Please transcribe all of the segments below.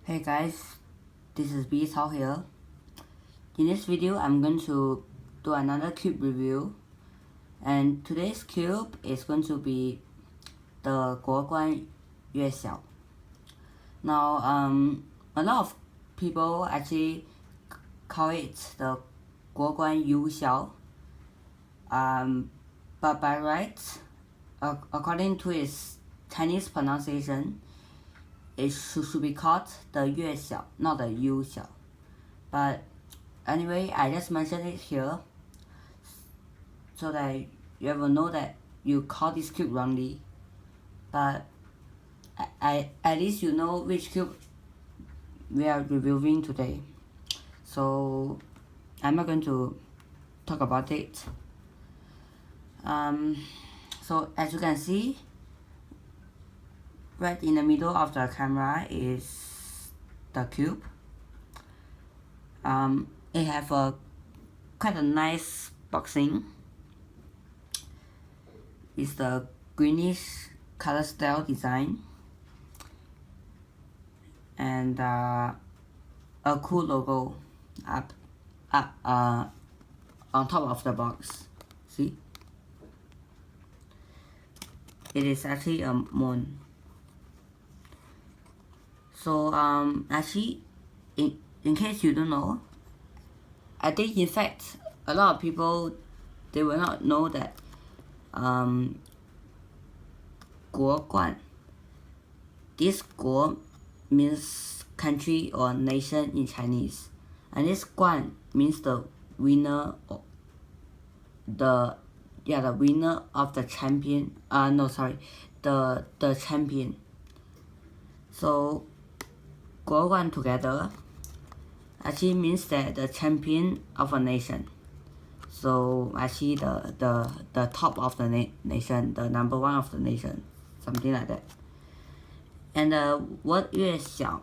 Hey guys, this is Yuexiao here. In this video, I'm going to do another cube review, and today's cube is going to be the GuoGuan Yuexiao. Now, a lot of people actually call it the GuoGuan Yuexiao, but by right, according to its Chinese pronunciation, it should be called the Yuexiao, not the Yuexiao. But anyway, I just mentioned it here so that you ever know that you call this cube wrongly. But at least you know which cube we are reviewing today. So I'm not going to talk about it. So as you can see, right in the middle of the camera is the cube. It have quite a nice boxing. It's the greenish color style design and a cool logo up on top of the box. See, it is actually a moon. So actually, in case you don't know, I think in fact a lot of people, they will not know that GuoGuan, this Guo means country or nation in Chinese, and this Guan means the winner, the winner of the champion. The champion. So GuoGuan together actually means that the champion of a nation. So actually the top of the nation, the number one of the nation, something like that. And the word Yuexiao,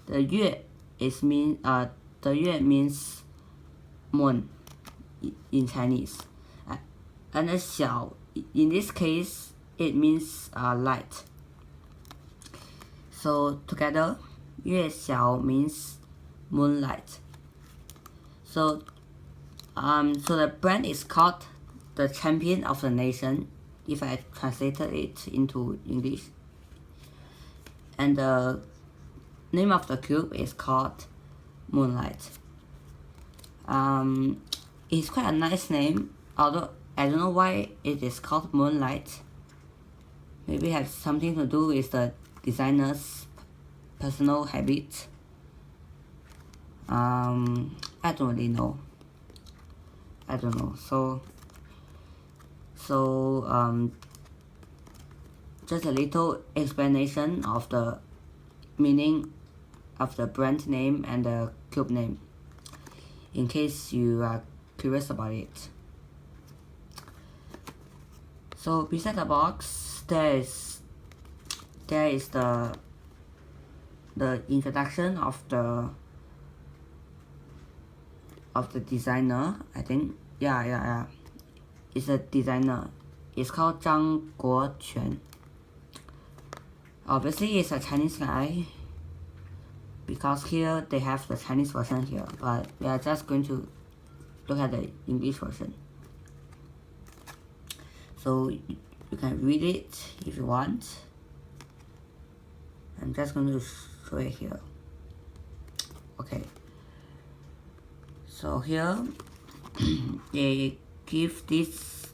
the Yue means moon in Chinese, and the Xiao in this case it means light. So together, Yuexiao means moonlight. So the brand is called the champion of the nation, if I translated it into English. And the name of the cube is called Moonlight. It's quite a nice name, although I don't know why it is called Moonlight. Maybe it has something to do with the designer's personal habit. I don't really know. I don't know. So just a little explanation of the meaning of the brand name and the cube name, in case you are curious about it. So beside the box, there is the introduction of the designer. I think yeah, it's a designer. It's called Zhang Guoquan. Obviously it's a Chinese guy, because here they have the Chinese version here, but we are just going to look at the English version. So you can read it if you want. I'm just going to show it here. Okay. So here they give this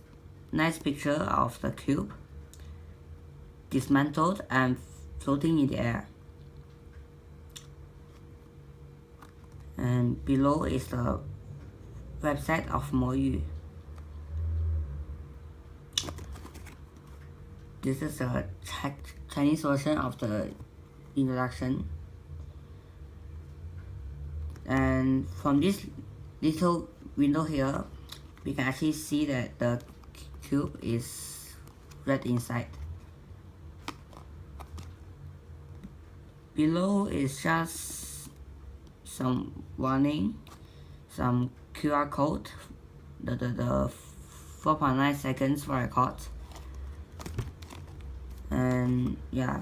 nice picture of the cube dismantled and floating in the air. And below is the website of Moyu. This is the Chinese version of the introduction. And from this little window here, we can actually see that the cube is red inside. Below is just some warning, some QR code, the 4.9 seconds for record, and yeah,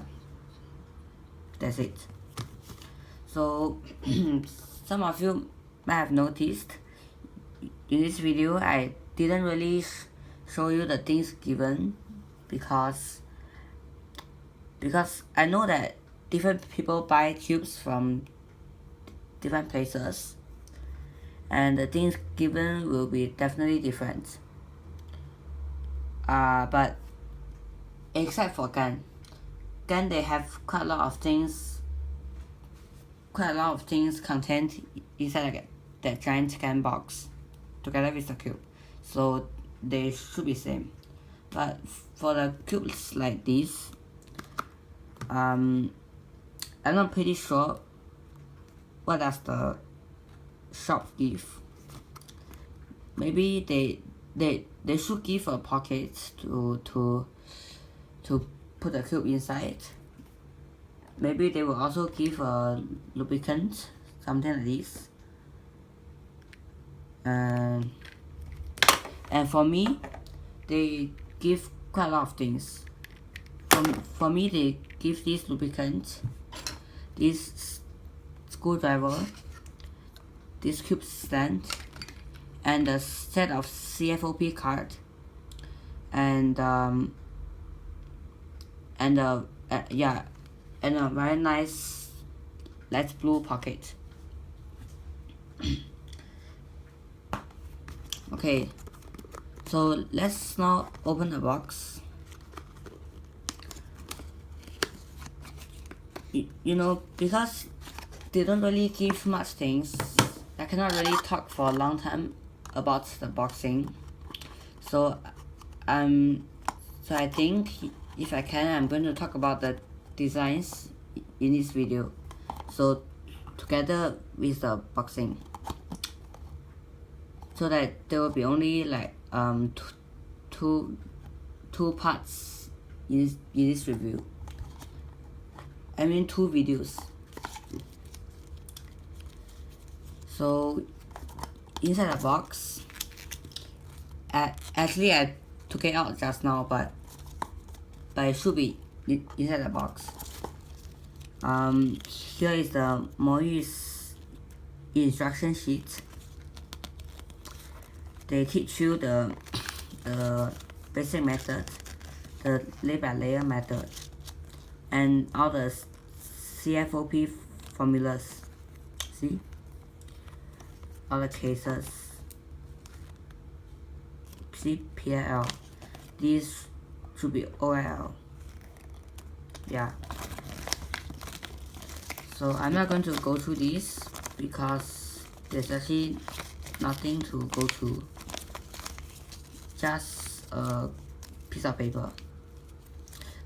that's it. So some of you might have noticed in this video I didn't really show you the things given because I know that different people buy cubes from different places and the things given will be definitely different. But except for GuoGuan, they have quite a lot of things contained inside like that giant scan box together with the cube, so they should be same. But for the cubes like this, I'm not pretty sure what does the shop give. Maybe they should give a pocket to put the cube inside. Maybe they will also give a lubricant, something like this. And for me, they give quite a lot of things. For me, they give this lubricant, this screwdriver, this cube stand, and a set of CFOP card, and a very nice light blue pocket. Okay, so let's now open the box. You know, because they don't really give much things, I cannot really talk for a long time about the boxing. So I think if I can, I'm going to talk about the designs in this video, so together with the boxing, so that there will be only like two parts in this review. I mean 2 videos. So inside the box, actually I took it out just now, but it should be inside the box. Here is the Moyu's instruction sheet. They teach you the basic method, the layer by layer method, and all the CFOP formulas. See? All the cases. See, PL. These should be OL. Yeah. So I'm not going to go through these because there's actually nothing to go through. Just a piece of paper.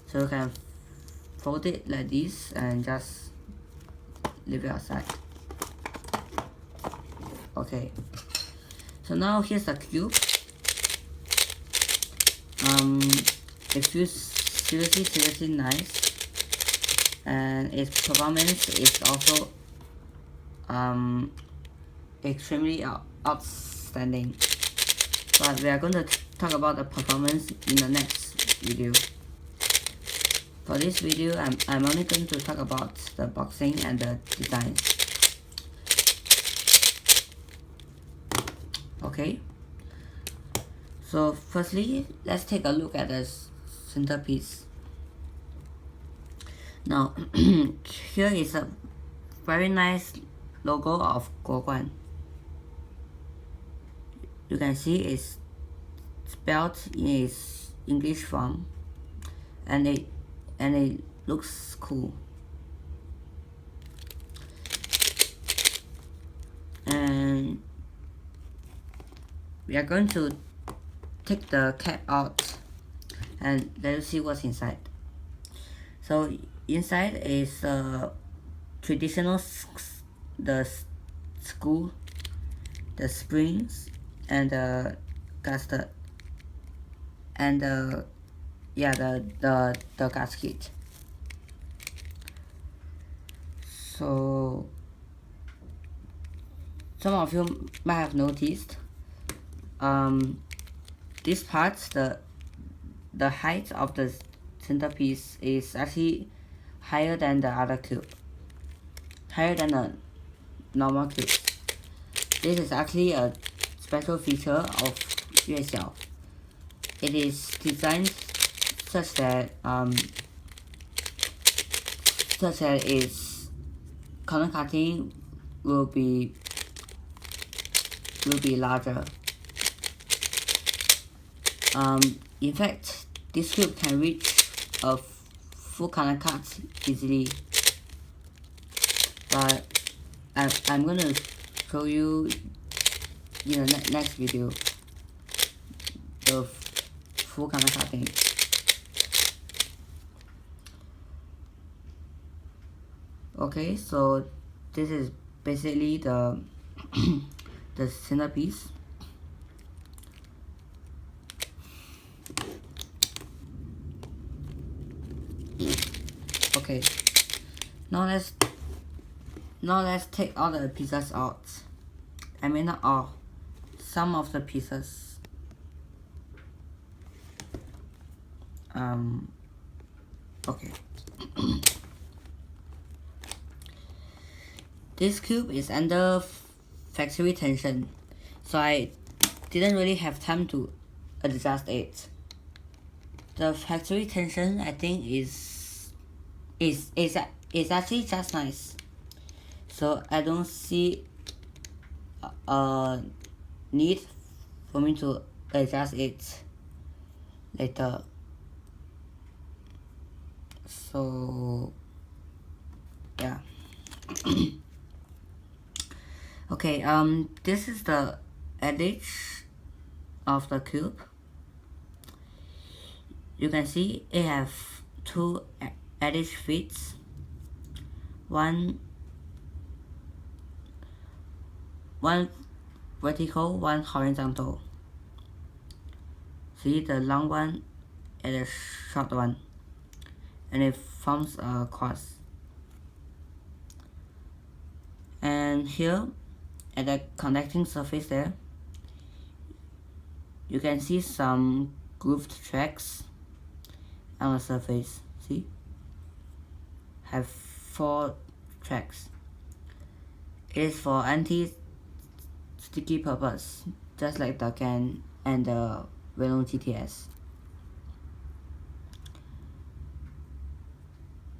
So you can fold it like this and just leave it outside. Okay. So now here's the cube. It feels seriously nice, and its performance is also extremely outstanding. But we are going to talk about the performance in the next video. For this video, I'm only going to talk about the boxing and the design. Okay. So firstly, let's take a look at the centerpiece. Now, here is a very nice logo of GuoGuan. You can see it's spelled in its English form, and it looks cool. And we are going to take the cap out and let's see what's inside. So inside is traditional the screw, the springs, and the gasket, and the gasket. So some of you might have noticed this part, the height of the centerpiece is actually higher than the other cube. higher than a normal cube. This is actually a special feature of Yuexiao. It is designed such that its corner cutting will be larger. In fact, this cube can reach a full corner cut easily, but I'm gonna show you in the next video the full corner cutting. Okay, so this is basically the the centerpiece. Okay, now let's take all the pieces out. I mean not all, some of the pieces. Okay. This cube is under factory tension, so I didn't really have time to adjust it. The factory tension, I think, is actually just nice, so I don't see a need for me to adjust it later. So yeah. Okay, this is the edge of the cube. You can see it have two edge fits, one vertical, one horizontal. See the long one and the short one, and it forms a cross. And here at the connecting surface there, you can see some grooved tracks on the surface. See, have 4 tracks. It is for anti-sticky purpose, just like the GuoGuan and the Velong GTS.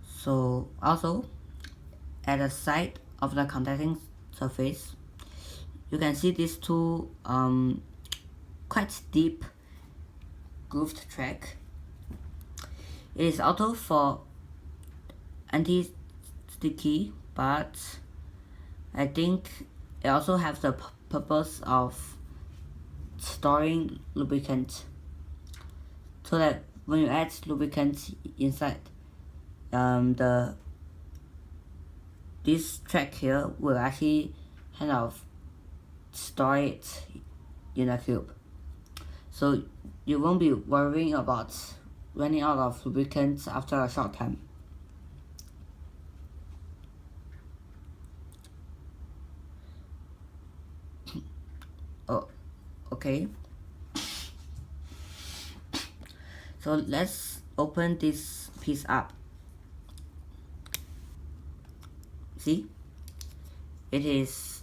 So also at the side of the contacting surface, you can see these two quite deep grooved track. It is also for anti-sticky, but I think it also has the purpose of storing lubricant, so that when you add lubricant inside, this track here will actually kind of store it in a cube, so you won't be worrying about running out of lubricant after a short time. Oh, okay. So let's open this piece up. See, it is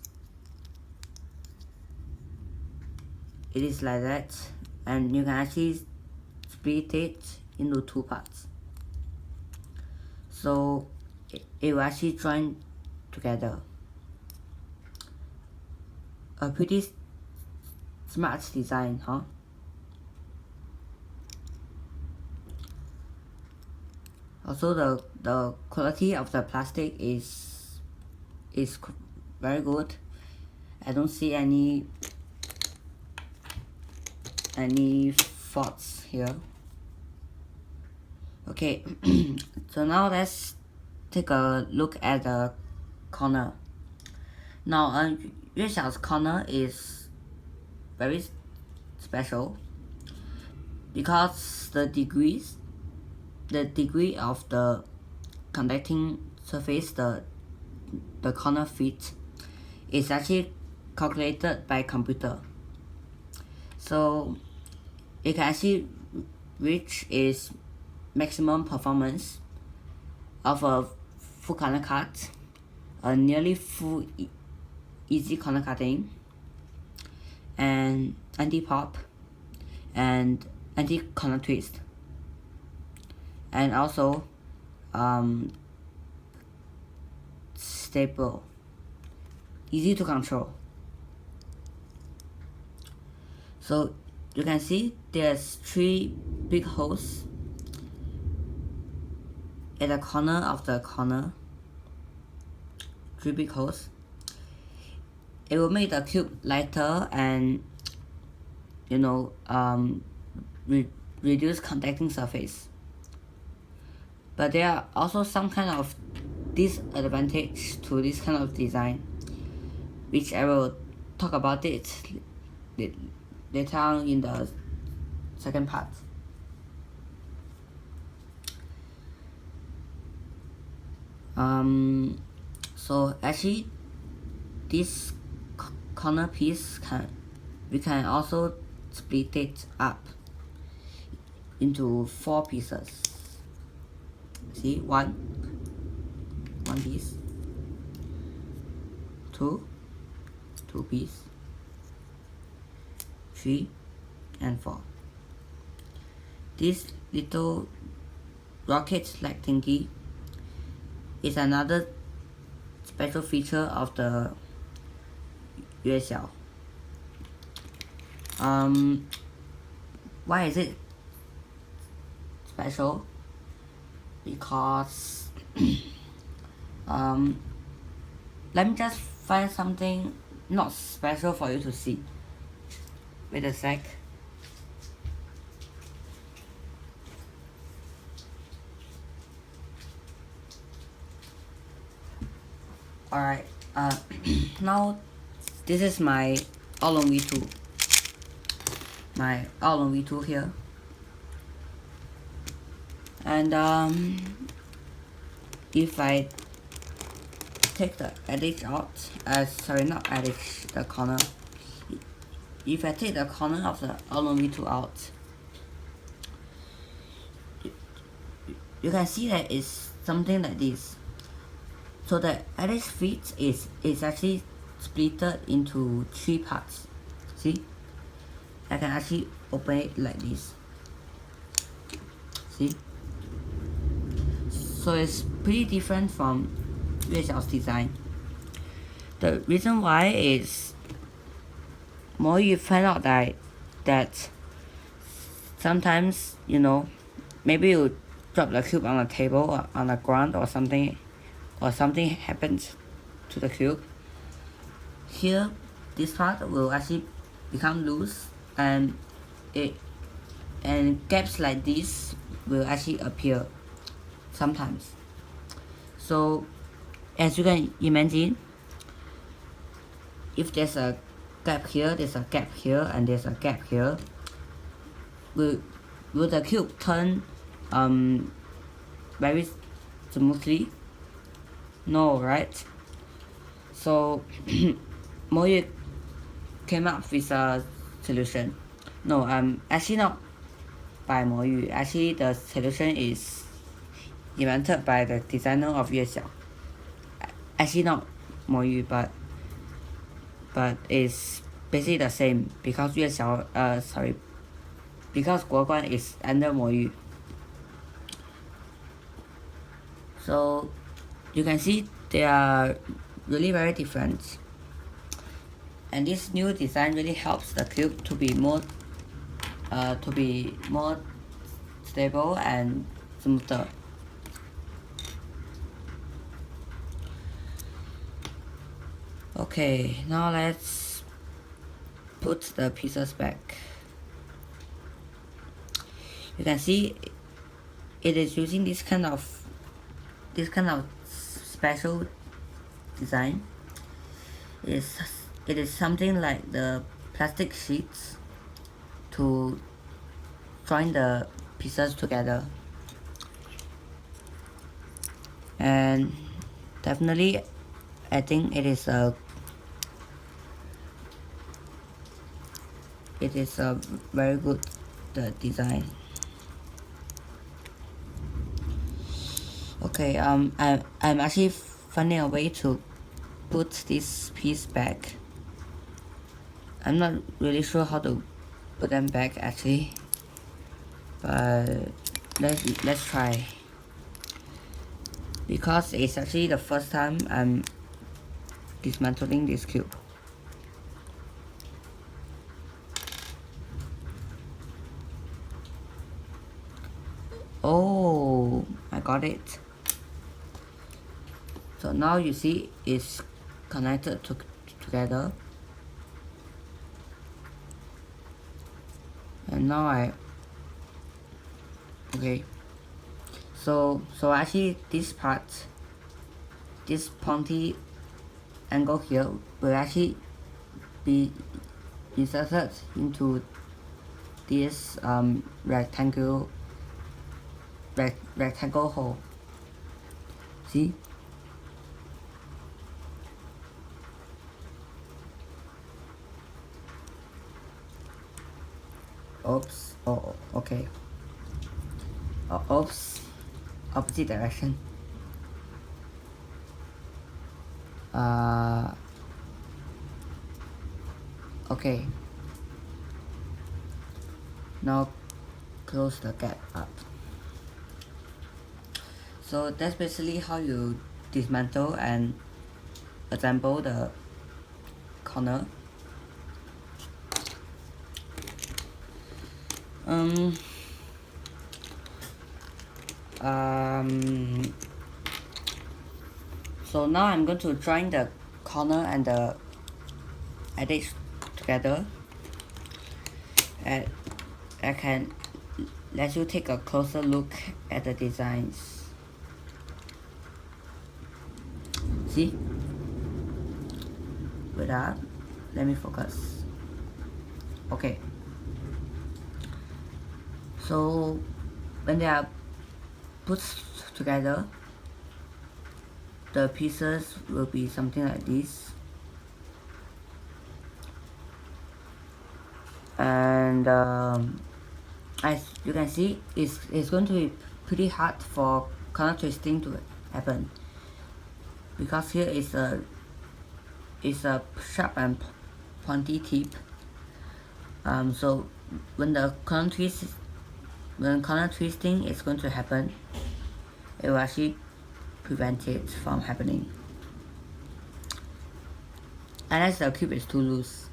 like that, and you can actually split it into 2 parts, so it will actually join together. A pretty smart design, huh? Also, the quality of the plastic is very good. I don't see any faults here. Okay, so now let's take a look at the corner. Now, Yuexiao's corner is very special because the degree of the conducting surface, the corner fit, is actually calculated by computer. So it can actually reach its maximum performance of a full corner cut a nearly full easy corner cutting, and anti-pop, and anti-corner twist, and also stable, easy to control. So you can see there's 3 big holes at the corner of the corner. 3 big holes. It will make the cube lighter and reduce contacting surface. But there are also some kind of disadvantage to this kind of design, which I will talk about it later on in the second part. So actually this corner piece we can also split it up into 4 pieces. See, one piece, two piece, 3 and 4. This little rocket-like thingy is another special feature of the Yuexiao. Why is it special? Because let me just find something not special for you to see. Wait a sec. Alright, now this is my all-on V2. My all-on V2 here. And if I take the edge out, sorry, not edge, the corner. If I take the corner of the all-on V2 out, you can see that it's something like this. So the edge feet is actually splitted into 3 parts. See? I can actually open it like this. See? So it's pretty different from Yuexiao's design. The reason why is more you find out that sometimes, maybe you drop the cube on the table or on the ground or something happens to the cube. Here, this part will actually become loose, and gaps like this will actually appear sometimes. So as you can imagine, if there's a gap here, there's a gap here, and there's a gap here, will the cube turn very smoothly? No, right? So Moyu came up with a solution. No, actually not by Moyu. Actually, the solution is invented by the designer of Yuexiao. Actually not Moyu, but it's basically the same because because GuoGuan is under Moyu. So you can see they are really very different, and this new design really helps the cube to be more stable and smoother. Okay, now let's put the pieces back. You can see it is using this kind of special design. It is something like the plastic sheets to join the pieces together, and definitely I think it is a very good design. Okay, I'm actually finding a way to put this piece back. I'm not really sure how to put them back actually, but let's try, because it's actually the first time I'm dismantling this cube. Oh, I got it. So now you see it's connected together, and now okay. So actually this part, this pointy angle here will actually be inserted into this rectangle hole. See? Oops. Oh, okay. Oops. Opposite direction. Okay. Now close the gap up. So that's basically how you dismantle and assemble the corner. So now I'm going to join the corner and the edge together, and I can let you take a closer look at the designs. See? Wait up, let me focus. Okay. So when they are put together, the pieces will be something like this, and as you can see, it's going to be pretty hard for corner twisting to happen, because here is a sharp and pointy tip. So when corner twisting is going to happen, it will actually prevent it from happening, unless the cube is too loose.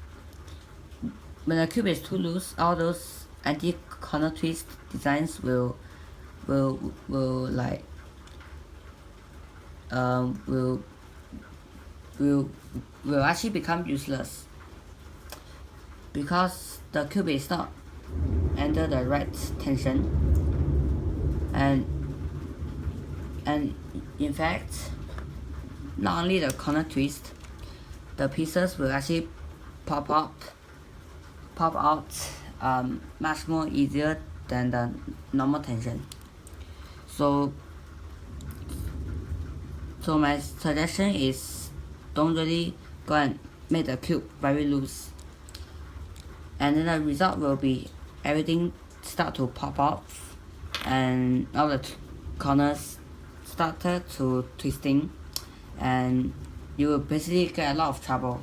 When the cube is too loose, all those anti-corner twist designs will actually become useless, because the cube is not under the right tension, and in fact, not only the corner twist, the pieces will actually pop out much more easier than the normal tension. So my suggestion is, don't really go and make the cube very loose, and then the result will be everything start to pop off, and all the corners started to twisting, and you will basically get a lot of trouble.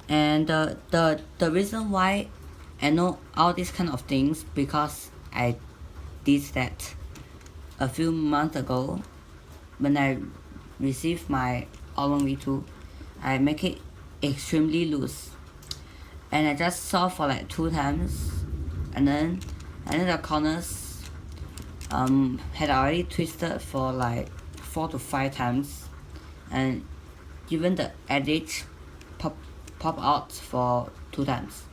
And the reason why I know all these kind of things, because I did that a few months ago when I received my all-in V2. I make it extremely loose, and I just saw for like 2 times, and then the corners had already twisted for like 4 to 5 times, and even the edge pop out for 2 times.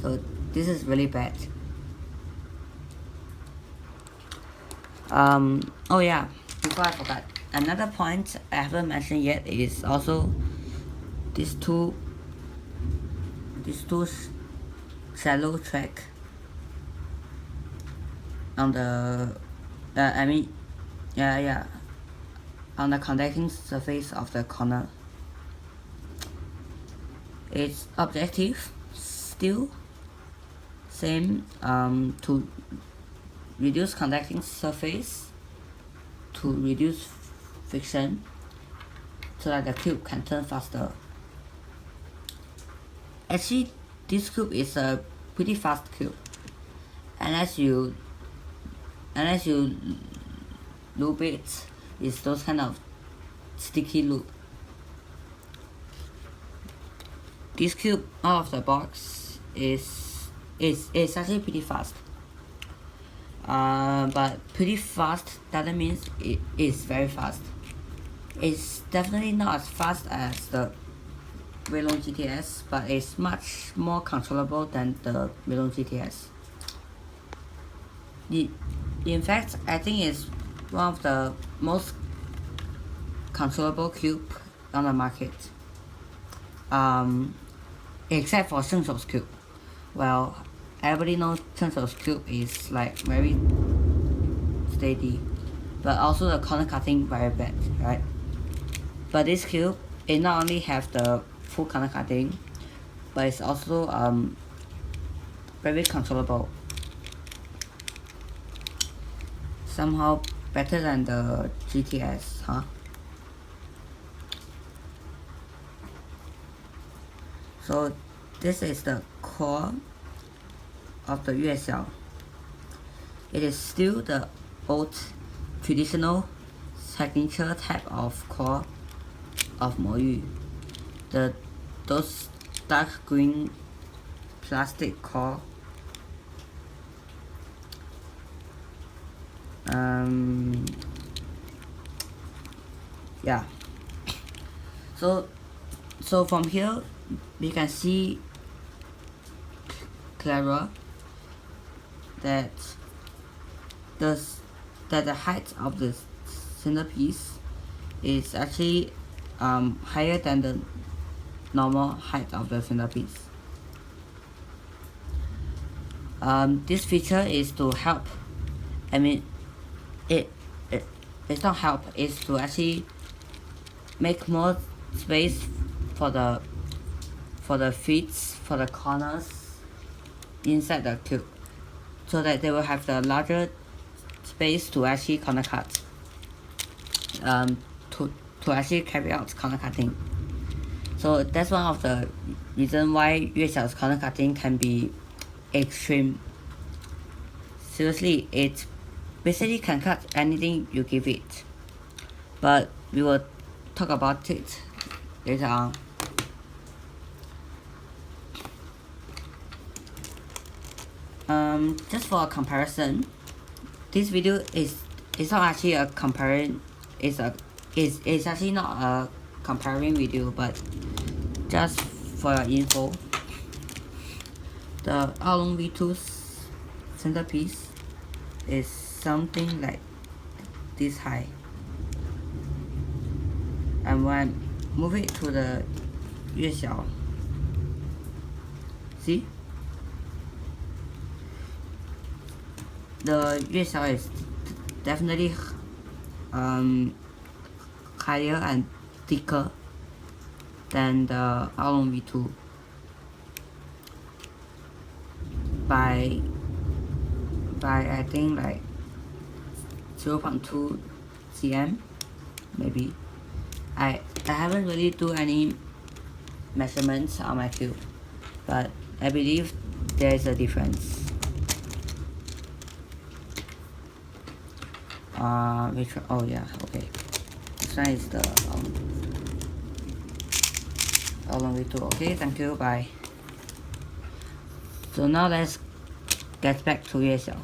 So this is really bad. Oh yeah, before I forgot, another point I haven't mentioned yet is also these two shallow track on the on the contacting surface of the corner. Its objective still same, to reduce contacting surface to reduce friction so that the cube can turn faster. Actually, this cube is a pretty fast cube, unless you lube it. It's those kind of sticky lube. This cube out of the box is actually pretty fast. But pretty fast doesn't mean it is very fast. It's definitely not as fast as the Weilong GTS, but it's much more controllable than the Weilong GTS. In fact, I think it's one of the most controllable cube on the market. Except for Sheng Shou's cube. Well, everybody knows Sheng Shou's cube is like very steady, but also the corner cutting very bad, right? But this cube, it not only have the full corner cutting, but it's also very controllable. Somehow better than the GTS, huh? So this is the core of the Yuexiao. It is still the old traditional signature type of core of Moyu. Those dark green plastic core. Yeah. So from here we can see clearer that the height of the centerpiece is actually higher than the normal height of the centerpiece. This feature is to help. I mean, it's not help. It's to actually make more space for the feet, for the corners inside the cube, so that they will have the larger space to actually corner cut. To actually carry out corner cutting. So that's one of the reasons why Yuexiao's corner cutting can be extreme. Seriously, it basically can cut anything you give it. But we will talk about it later on. Just for a comparison, this video is not actually a comparing. It's actually not a comparing video, but just for your info, the Aolong V2's centerpiece is something like this high, and when I move it to the Yuexiao, see, the Yuexiao is definitely higher and thicker than the Aolong V2 by I think like 0.2 cm maybe. I haven't really do any measurements on my cube, but I believe there is a difference. Which one? Oh yeah, okay. This one is the Aolong V2. Okay, thank you, bye. So now let's get back to Yuexiao.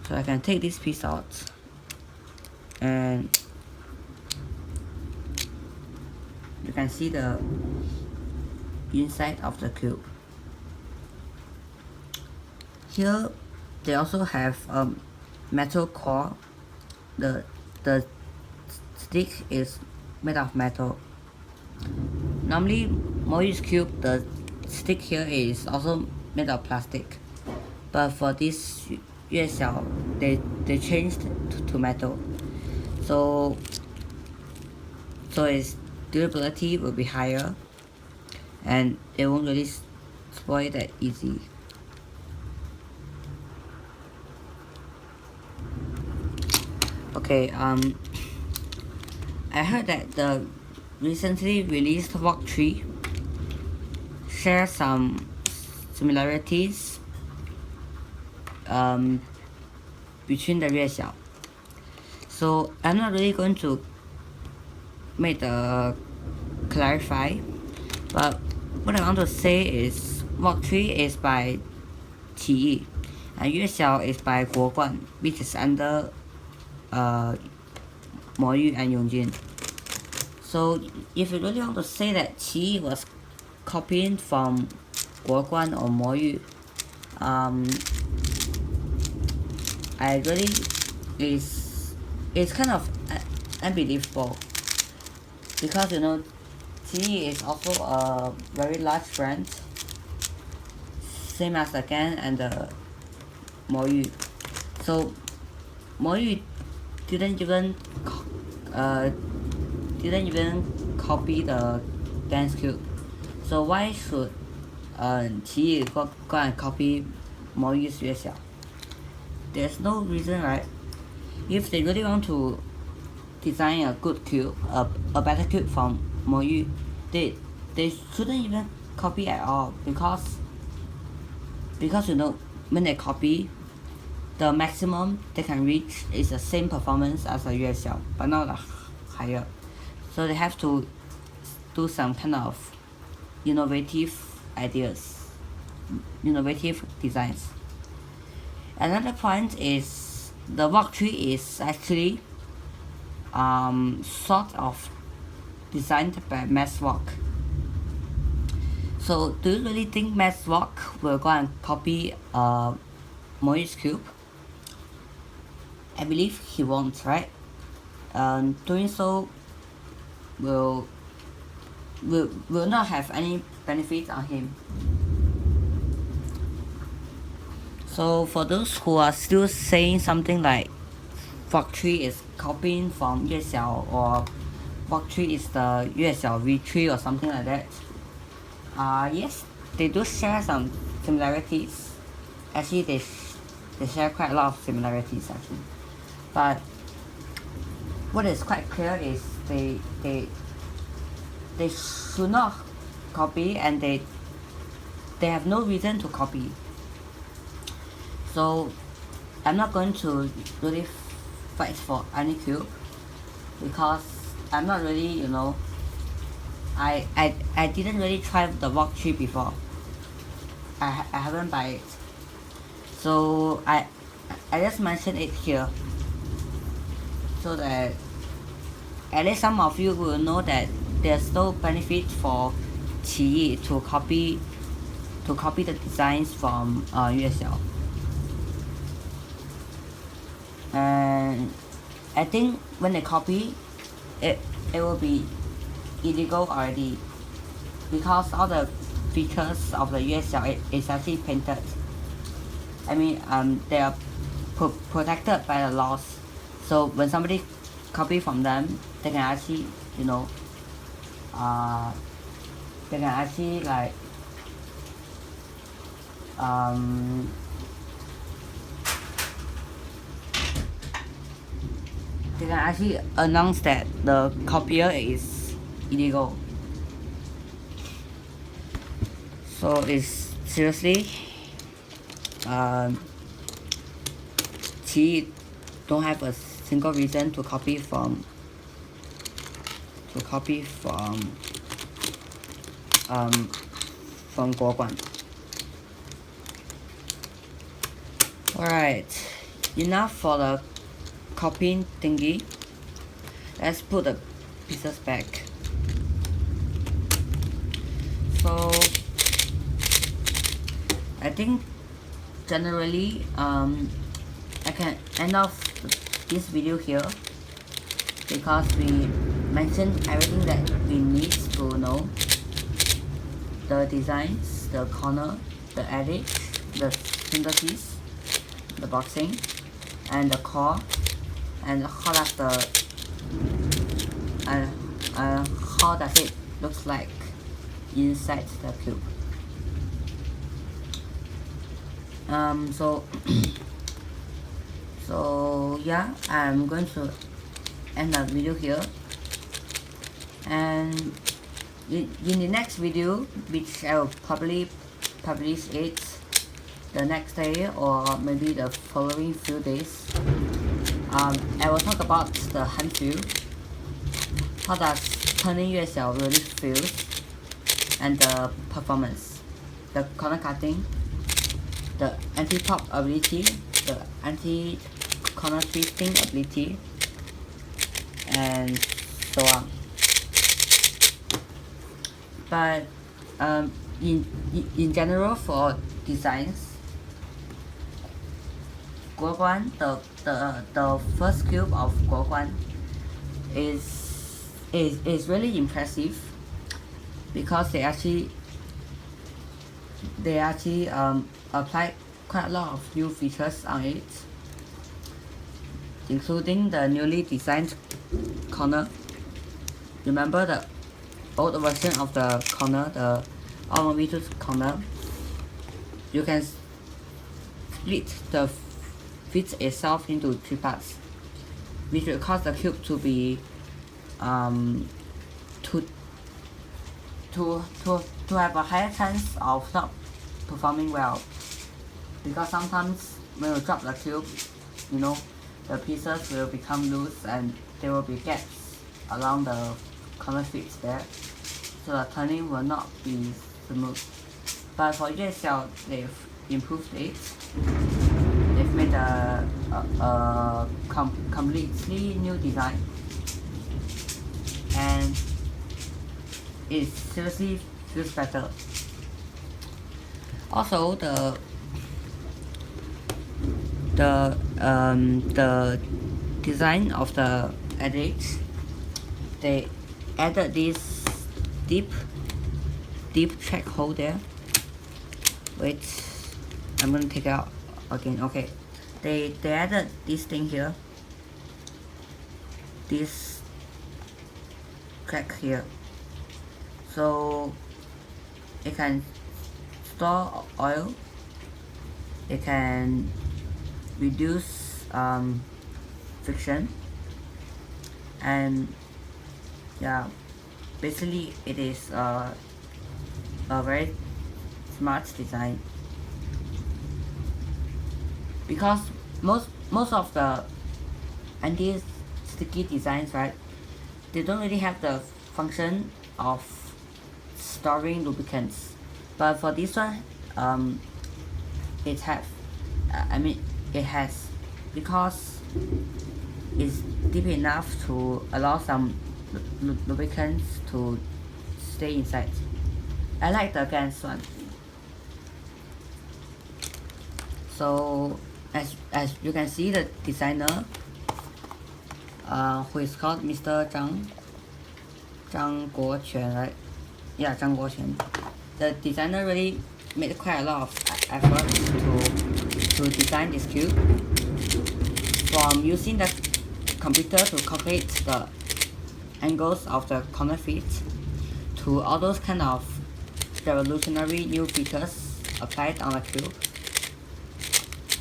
So I can take this piece out and you can see the inside of the cube. Here they also have a metal core. The stick is made of metal. Normally Moyu's cube, the stick here is also made of plastic, but for this Yuexiao they changed to metal, so its durability will be higher and it won't really spoil that easy. Okay, I heard that the recently released Walk 3 shares some similarities between the Yuexiao. So I'm not really going to make the clarify, but what I want to say is Walk 3 is by Qi and Yuexiao is by GuoGuan, which is under Mo Yu and Yongjin. So if you really want to say that Qi was copying from GuoGuan or Mo Yu, I really it's kind of unbelievable, because Qi is also a very large brand, same as the Gan and the Mo Yu. So Mo Yu didn't even copy the Gan's cube. So why should Qi go and copy Mo Yu's Yuexiao? There's no reason, right? If they really want to design a good cube, a better cube from Mo Yu, they shouldn't even copy at all, because when they copy, the maximum they can reach is the same performance as a Yuexiao, but not higher. So they have to do some kind of innovative ideas, innovative designs. Another point is the Walk 3 is actually sort of designed by Mass Walk. So do you really think Mass Walk will go and copy Moi's cube? I believe he won't, right? Doing so will not have any benefit on him. So for those who are still saying something like Walk 3 is copying from Yuexiao, or Walk 3 is the Yuexiao V3 or something like that, yes, they do share some similarities. Actually, they share quite a lot of similarities actually. But what is quite clear is they should not copy, and they have no reason to copy. So I'm not going to really fight for any cube, because I'm not really, I didn't really try the Walk 3 before. I haven't buy it. So I just mentioned it here, so that at least some of you will know that there's no benefit for Qi to copy the designs from Yuexiao. And I think when they copy it, it will be illegal already, because all the features of the Yuexiao is actually painted. I mean, they are protected by the laws. So when somebody copy from them, they can actually, they can actually like they can actually announce that the copier is illegal. So it's seriously, Qi don't have a single reason to copy from GuoGuan. Alright, enough for the copying thingy. Let's put the pieces back. So I think generally I can end off this video here, because we mentioned everything that we need to know: the designs, the corner, the edge, the synthesis, the boxing, and the core, and how does how does it looks like inside the cube. So yeah, I'm going to end the video here, and in the next video, which I will probably publish it the next day or maybe the following few days, I will talk about the hand feel, how does turning Yuexiao really feels, and the performance, the corner cutting, the anti-pop ability, the anti-corner twisting ability, and so on. But in general, for designs, GuoGuan, the first cube of GuoGuan is really impressive, because they actually applied quite a lot of new features on it, including the newly designed corner. Remember the old version of the corner, the all-on-V2 corner? You can split the feet itself into 3 parts, which will cause the cube to be to have a higher chance of not performing well, because sometimes when you drop the cube, you know, the pieces will become loose and there will be gaps along the corner feet there, so the turning will not be smooth. But for Yuexiao, they've improved it. They've made a completely new design, and it seriously feels better. Also, the design of the edge, they added this deep track hole there. Wait, I'm gonna take it out again. Okay, they added this thing here, this crack here, so it can store oil, it can reduce friction, and yeah, basically it is a very smart design, because most of the anti-sticky designs, right, they don't really have the function of storing lubricants, but for this one, it has, because it's deep enough to allow some lubricants to stay inside. I like the Gans one. So as you can see, the designer, who is called Mr. Zhang Guoquan, right? Yeah, Zhang Guoquan. The designer really made quite a lot of effort to design this cube, from using the computer to calculate the angles of the corner feet, to all those kind of revolutionary new features applied on the cube.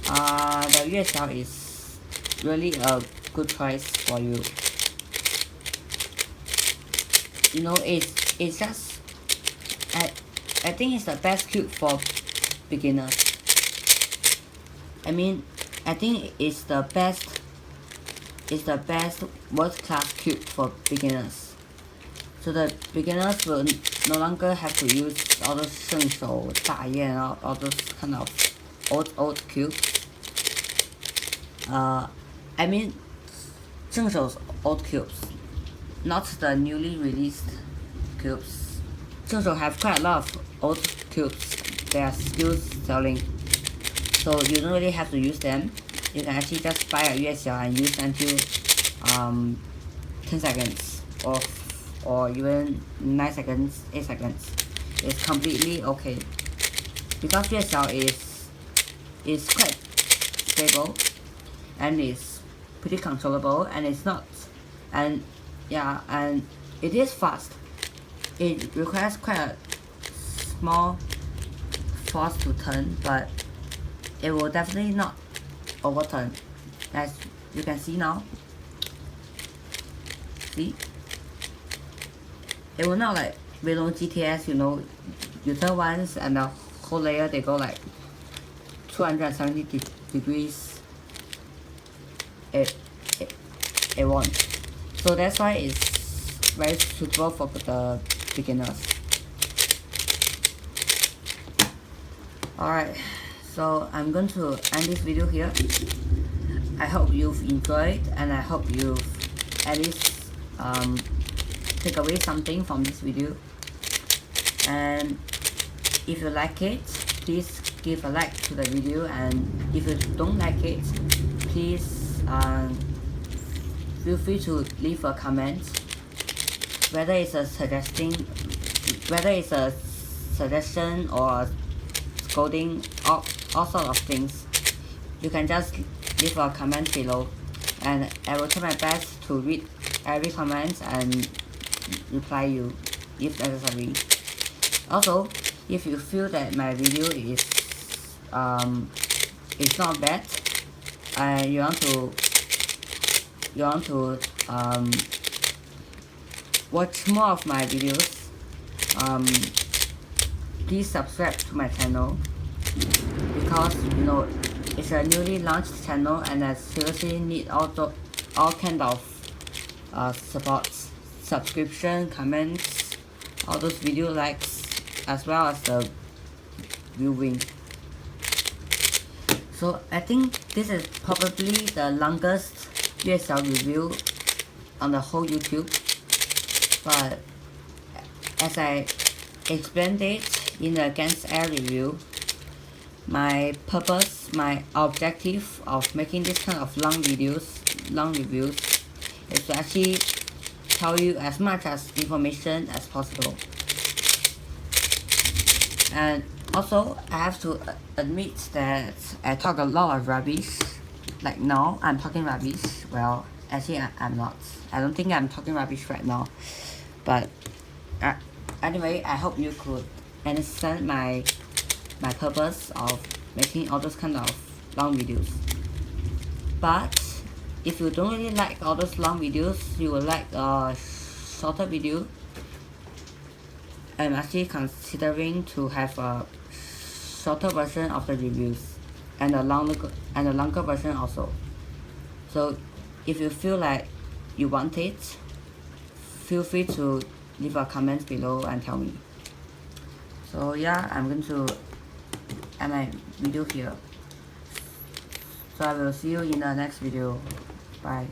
The Yuexiao is really a good choice for you. You know, it's just, I think it's the best cube for beginners. I mean, I think it's the best world-class cube for beginners. So the beginners will no longer have to use all those 圣手大雁, all those kind of old cubes. I mean, 正手's old cubes, not the newly released cubes. 正手 have quite a lot of old cubes they are still selling, so you don't really have to use them. You can actually just buy a Yuexiao and use until 10 seconds or even 9 seconds, 8 seconds. It's completely okay, because Yuexiao is quite stable, and it's pretty controllable, and it's not, and yeah, and it is fast. It requires quite a small force to turn, but it will definitely not overturn. as you can see now. See, it will not like below GTS, you know, you turn once and the whole layer they go like 270 degrees. It won't. So that's why it's very suitable for the beginners. Alright, so I'm going to end this video here. I hope you've enjoyed, and I hope you've at least take away something from this video. And if you like it, please give a like to the video, and if you don't like it, please feel free to leave a comment, whether it's a suggestion or scolding, all sorts of things. You can just leave a comment below, and I will try my best to read every comment and reply you if necessary. Also, if you feel that my video is not bad and you want to watch more of my videos, please subscribe to my channel, because you know it's a newly launched channel and I seriously need all kind of support, subscription, comments, all those video likes, as well as the viewing. So I think this is probably the longest Yuexiao review on the whole YouTube, but as I explained it in the Against Air review, my purpose, my objective of making this kind of long reviews is to actually tell you as much as information as possible. And also, I have to admit that I talk a lot of rubbish. Like now, I'm talking rubbish. Well, actually, I'm not. I don't think I'm talking rubbish right now. But anyway, I hope you could understand my purpose of making all those kind of long videos. But if you don't really like all those long videos, you will like a shorter video, I'm actually considering to have a shorter version of the reviews and a longer version also. So if you feel like you want it, feel free to leave a comment below and tell me. So yeah, I'm going to end my video here. So I will see you in the next video. Bye.